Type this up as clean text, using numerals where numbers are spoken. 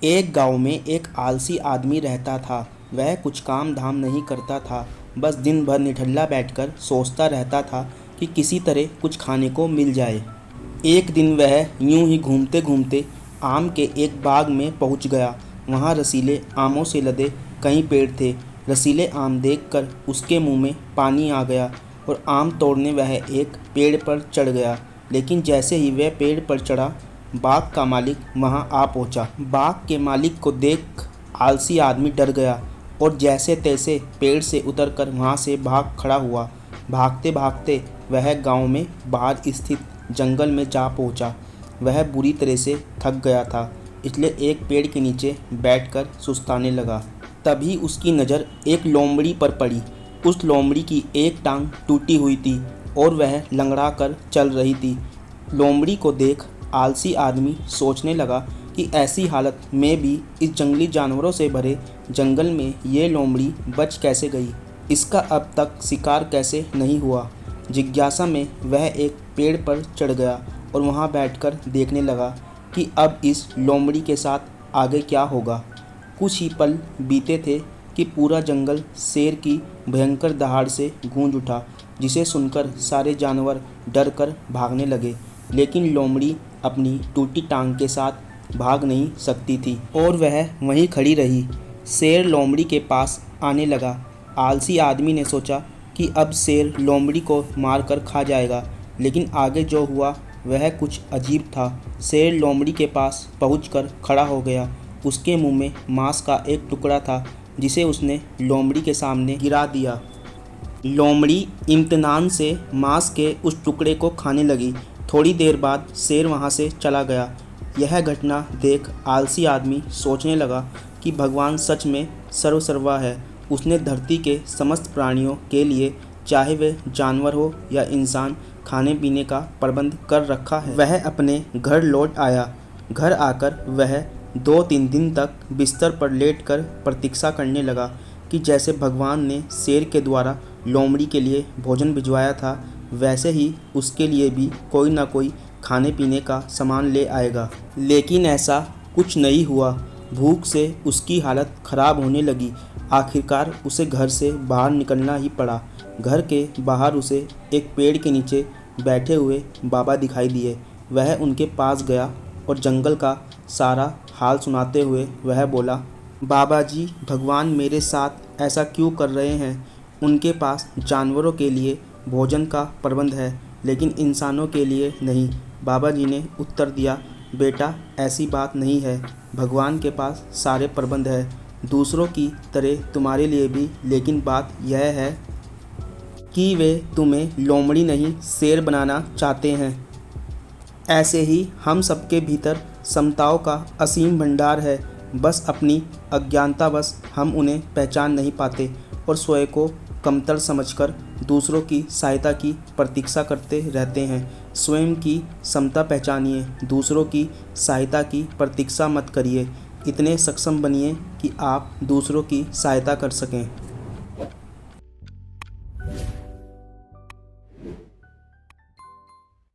एक गांव में एक आलसी आदमी रहता था। वह कुछ काम धाम नहीं करता था, बस दिन भर निठल्ला बैठकर सोचता रहता था कि किसी तरह कुछ खाने को मिल जाए। एक दिन वह यूं ही घूमते घूमते आम के एक बाग में पहुंच गया। वहां रसीले आमों से लदे कई पेड़ थे। रसीले आम देखकर उसके मुंह में पानी आ गया और आम तोड़ने वह एक पेड़ पर चढ़ गया। लेकिन जैसे ही वह पेड़ पर चढ़ा, बाग का मालिक वहां आ पहुंचा। बाग के मालिक को देख आलसी आदमी डर गया और जैसे तैसे पेड़ से उतरकर वहां से भाग खड़ा हुआ। भागते भागते वह गांव में बाहर स्थित जंगल में जा पहुंचा। वह बुरी तरह से थक गया था, इसलिए एक पेड़ के नीचे बैठकर सुस्ताने लगा। तभी उसकी नज़र एक लोमड़ी पर पड़ी। उस लोमड़ी की एक टांग टूटी हुई थी और वह लंगड़ा कर चल रही थी। लोमड़ी को देख आलसी आदमी सोचने लगा कि ऐसी हालत में भी इस जंगली जानवरों से भरे जंगल में ये लोमड़ी बच कैसे गई, इसका अब तक शिकार कैसे नहीं हुआ। जिज्ञासा में वह एक पेड़ पर चढ़ गया और वहां बैठकर देखने लगा कि अब इस लोमड़ी के साथ आगे क्या होगा। कुछ ही पल बीते थे कि पूरा जंगल शेर की भयंकर दहाड़ से गूंज उठा, जिसे सुनकर सारे जानवर डर कर भागने लगे। लेकिन लोमड़ी अपनी टूटी टांग के साथ भाग नहीं सकती थी और वह वहीं खड़ी रही। शेर लोमड़ी के पास आने लगा। आलसी आदमी ने सोचा कि अब शेर लोमड़ी को मार कर खा जाएगा, लेकिन आगे जो हुआ वह कुछ अजीब था। शेर लोमड़ी के पास पहुंचकर खड़ा हो गया। उसके मुंह में मांस का एक टुकड़ा था, जिसे उसने लोमड़ी के सामने गिरा दिया। लोमड़ी इम्तिनान से मांस के उस टुकड़े को खाने लगी। थोड़ी देर बाद शेर वहां से चला गया। यह घटना देख आलसी आदमी सोचने लगा कि भगवान सच में सर्वसर्वा है। उसने धरती के समस्त प्राणियों के लिए, चाहे वे जानवर हो या इंसान, खाने पीने का प्रबंध कर रखा है। वह अपने घर लौट आया। घर आकर वह 2-3 दिन तक बिस्तर पर लेटकर प्रतीक्षा करने लगा कि जैसे भगवान ने शेर के द्वारा लोमड़ी के लिए भोजन भिजवाया था, वैसे ही उसके लिए भी कोई ना कोई खाने पीने का सामान ले आएगा। लेकिन ऐसा कुछ नहीं हुआ। भूख से उसकी हालत ख़राब होने लगी। आखिरकार उसे घर से बाहर निकलना ही पड़ा। घर के बाहर उसे एक पेड़ के नीचे बैठे हुए बाबा दिखाई दिए। वह उनके पास गया और जंगल का सारा हाल सुनाते हुए वह बोला, बाबा जी, भगवान मेरे साथ ऐसा क्यों कर रहे हैं? उनके पास जानवरों के लिए भोजन का प्रबंध है, लेकिन इंसानों के लिए नहीं। बाबा जी ने उत्तर दिया, बेटा, ऐसी बात नहीं है। भगवान के पास सारे प्रबंध है, दूसरों की तरह तुम्हारे लिए भी। लेकिन बात यह है कि वे तुम्हें लोमड़ी नहीं, शेर बनाना चाहते हैं। ऐसे ही हम सबके भीतर समताओं का असीम भंडार है, बस अपनी अज्ञानतावश हम उन्हें पहचान नहीं पाते और स्वयं को कमतर समझकर दूसरों की सहायता की प्रतीक्षा करते रहते हैं। स्वयं की समता पहचानिए, दूसरों की सहायता की प्रतीक्षा मत करिए। इतने सक्षम बनिए कि आप दूसरों की सहायता कर सकें।